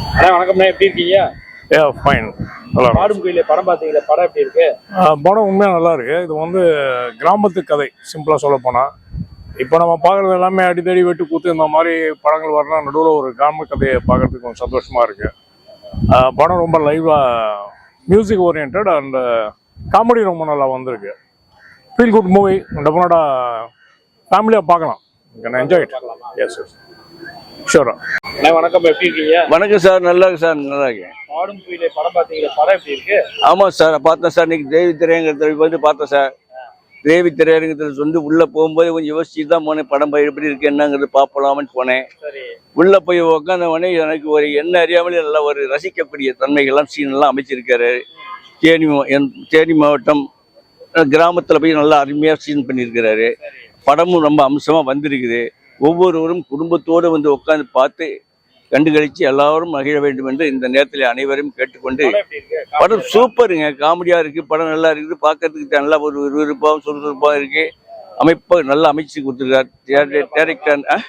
அண்ணா வணக்கம்ண்ணா, எப்படி இருக்கீங்க? ஃபைன், நல்லா பாடும் குயிலே படம் பார்த்தீங்களா? படம் எப்படி இருக்கு? படம் உண்மையாக நல்லா இருக்கு. இது வந்து கிராமத்து கதை, சிம்பிளாக சொல்ல போனால். இப்போ நம்ம பார்க்குறது எல்லாமே அடித்தடி வெட்டு கூத்து இந்த மாதிரி படங்கள் வரலாம். நடுவில் ஒரு கிராம கதையை பார்க்கறதுக்கு கொஞ்சம் சந்தோஷமாக இருக்கு. படம் ரொம்ப லைவாக மியூசிக் ஓரியன்ட் அண்ட் காமெடி ரொம்ப நல்லா வந்திருக்கு. Feel good movie. டெஃபினட்டாக ஃபேமிலியாக பார்க்கலாம். Enjoy it. எஸ் எஸ் ஷூரா. அண்ணா வணக்கம், எப்படி இருக்கீங்க? வணக்கம் சார், நல்லா இருக்கு சார், நல்லா இருக்கேன். பாடும் குயிலே படம் பார்த்தீங்களா? படம் எப்படி இருக்கு? ஆமாம் சார், பார்த்தேன் சார். இன்னைக்கு தேவி திரையரங்கத்தில் வந்து பார்த்தேன் சார். தேவி திரையரங்கத்தில் வந்து உள்ளே போகும்போது கொஞ்சம் யோசிச்சுட்டு தான் போனேன். படம் எப்படி இருக்கு என்னங்கிறது பார்ப்பலாமன்னு போனேன். உள்ளே போய் உட்காந்த உடனே எனக்கு ஒரு என்ன அறியாமலே நல்லா ஒரு ரசிக்கக்கூடிய தன்மைகள்லாம் சீனெல்லாம் அமைச்சிருக்காரு. தேனி மாவட்டம் கிராமத்தில் போய் நல்லா அருமையாக சீன் பண்ணியிருக்கிறாரு. படமும் ரொம்ப அம்சமாக வந்திருக்குது. ஒவ்வொருவரும் குடும்பத்தோடு வந்து உட்காந்து பார்த்து கண்டுகளிச்சு எல்லாரும் மகிழ வேண்டும் என்று இந்த நேரத்தில் அனைவரும் கேட்டுக்கொண்டு, படம் சூப்பருங்க, காமெடியாக இருக்குது, படம் நல்லா இருக்குது, பார்க்கறதுக்கு நல்லா ஒரு விறுவிறுப்பாகவும் சுறுசுறுப்பாகவும் இருக்குது. அமைப்பாக நல்லா அமைச்சு கொடுத்துருக்காரு டேரக்டர்.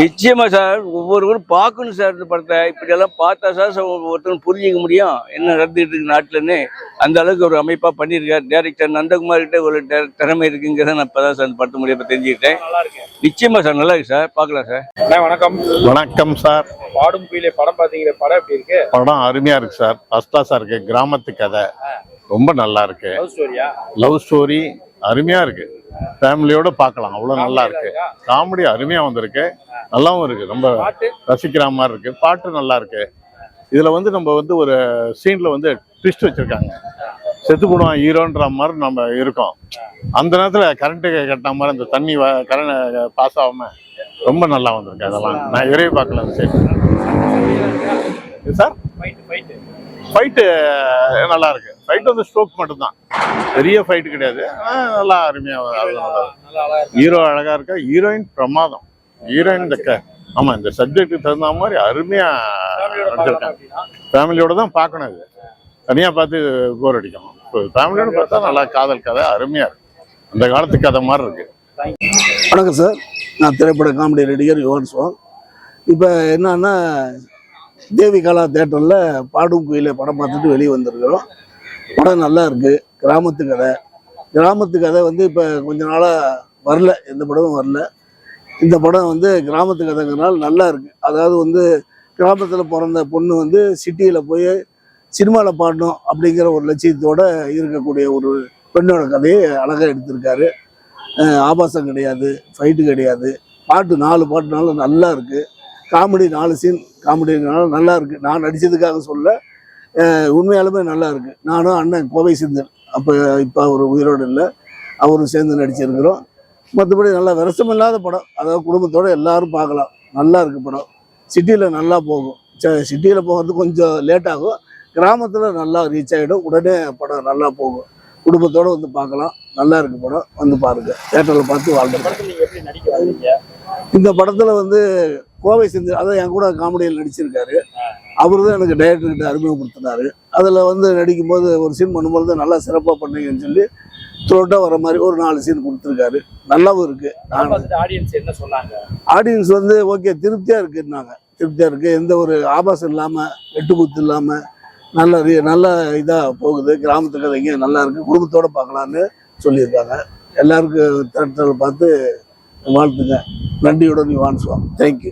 நிச்சயமா சார், ஒவ்வொருவரும் பார்க்கணும் சார் இந்த படத்தை. இப்படி எல்லாம் பார்த்தா சார் ஒருத்தரும் புரிஞ்சிக்க முடியும் என்ன நடந்துட்டு இருக்கு நாட்டுலன்னு. அந்த அளவுக்கு ஒரு அமைப்பா பண்ணியிருக்காரு டேரக்டர் நந்தகுமார் கிட்ட. ஒரு திறமை இருக்குங்கிறத நான் இப்பதான் சார் இந்த படத்து மூலியமா தெரிஞ்சுக்கிட்டேன். நிச்சயமா சார் நல்லா இருக்கு சார், பார்க்கலாம் சார். வணக்கம். வணக்கம் சார். பாடும் குயிலே படம் பார்த்தீங்களா? படம் எப்படி இருக்கு? படம் அருமையா இருக்கு சார், ஃபர்ஸ்ட் கிளாஸா இருக்கு. கிராமத்து கதை ரொம்ப நல்லா இருக்கு. லவ் ஸ்டோரி அருமையா இருக்கு. ஃபேமிலியோட பார்க்கலாம், அவ்வளோ நல்லா இருக்கு. காமெடி அருமையா வந்திருக்கு, நல்லாவும் இருக்கு, ரொம்ப ரசிக்கிற மாதிரி இருக்கு. பாட்டு நல்லா இருக்கு. இதுல வந்து நம்ம வந்து ஒரு சீன்ல வந்து ட்விஸ்ட் வச்சிருக்காங்க. செத்து போடுவான் ஹீரோன்ற மாதிரி நம்ம இருக்கோம். அந்த நேரத்துல கரண்ட் கட்டின மாதிரி அந்த தண்ணி கரண்ட் பாஸ் ஆகாம ரொம்ப நல்லா வந்திருக்கு. அதெல்லாம் நான் விரைவு பார்க்கலாம் சார். ஃபைட்டு நல்லா இருக்கு. ஃபைட் வந்து ஸ்ட்ரோக் மட்டும்தான், பெரிய ஃபைட்டு கிடையாது. நல்லா அருமையாக ஹீரோ அழகா இருக்கா, ஹீரோயின் பிரமாதம். ஹீரோயின் ஆமா, இந்த சப்ஜெக்டுக்கு தகுந்த மாதிரி அருமையா நடிச்சிருக்காங்க. ஃபேமிலியோட தான் பார்க்கணும். இது தனியா பார்த்து போர் அடிக்கணும். ஃபேமிலியோட பார்த்தா நல்லா காதல் கதை அருமையா இருக்கு. அந்த காலத்து கதை மாதிரி இருக்கு. வணக்கம் சார், நான் திரைப்பட காமெடி நடிகர் யுவன் சுவாங். இப்போ என்னன்னா, தேவி கலா தேட்டரில் பாடும் குயிலே படம் பார்த்துட்டு வெளியே வந்திருக்கிறோம். படம் நல்லா இருக்குது. கிராமத்து கதை வந்து இப்போ கொஞ்ச நாளாக வரல, எந்த படமும் வரல. இந்த படம் வந்து கிராமத்து கதைங்கிறனால நல்லா இருக்குது. அதாவது வந்து கிராமத்தில் பிறந்த பொண்ணு வந்து சிட்டியில் போய் சினிமாவில் பாடணும் அப்படிங்கிற ஒரு லட்சியத்தோடு இருக்கக்கூடிய ஒரு பெண்ணோட கதையை அழகாக எடுத்திருக்காரு. ஆபாசம் கிடையாது, ஃபைட்டு கிடையாது. பாட்டு 4 பாட்டுனாலும் நல்லா இருக்குது. காமெடி 4 சீன் காமெடினால நல்லா இருக்குது. நான் நடித்ததுக்காக சொல்ல, உண்மையாலுமே நல்லா இருக்குது. நானும் அண்ணன் கோவை செந்தில், இப்போ அவர் உயிரோடு இல்லை, அவரும் சேர்ந்து நடிச்சிருக்கிறோம். மற்றபடி நல்லா விரசமில்லாத படம். அதாவது குடும்பத்தோடு எல்லாரும் பார்க்கலாம். நல்லா இருக்குது படம். சிட்டியில் நல்லா போகும். சிட்டியில் போகிறது கொஞ்சம் லேட் ஆகும். கிராமத்தில் நல்லா ரீச் ஆகிடும். உடனே படம் நல்லா போகும். குடும்பத்தோடு வந்து பார்க்கலாம். நல்லா இருக்குது படம், வந்து பாருங்கள். தேட்டரில் பார்த்து வாழ்ந்துருக்கேன். இந்த படத்தில் வந்து கோவை செந்தில், அதான் என் கூட காமெடியில் நடிச்சிருக்காரு. அவரு தான் எனக்கு டைரக்டர்கிட்ட அறிமுகப்படுத்தினாரு. அதில் வந்து நடிக்கும்போது ஒரு சீன் பண்ணும்போது நல்லா சிறப்பாக பண்ணீங்கன்னு சொல்லி த்ரோட்டாக வர மாதிரி ஒரு 4 சீன் கொடுத்துருக்காரு. நல்லாவும் இருக்குது. ஆடியன்ஸ் வந்து ஓகே, திருப்தியாக இருக்குன்னாங்க. திருப்தியாக இருக்குது, எந்த ஒரு ஆபாசம் இல்லாமல், வெட்டுக்குத்து இல்லாமல் நல்ல இதாக போகுது. கிராமத்து கதைங்க நல்லா இருக்குது, குடும்பத்தோடு பார்க்கலான்னு சொல்லியிருக்காங்க. எல்லாருக்கும் தேட்டரில் பார்த்து வாழ்த்துங்க. நன்றியுடன் யுவன் சுவாங். தேங்க்யூ.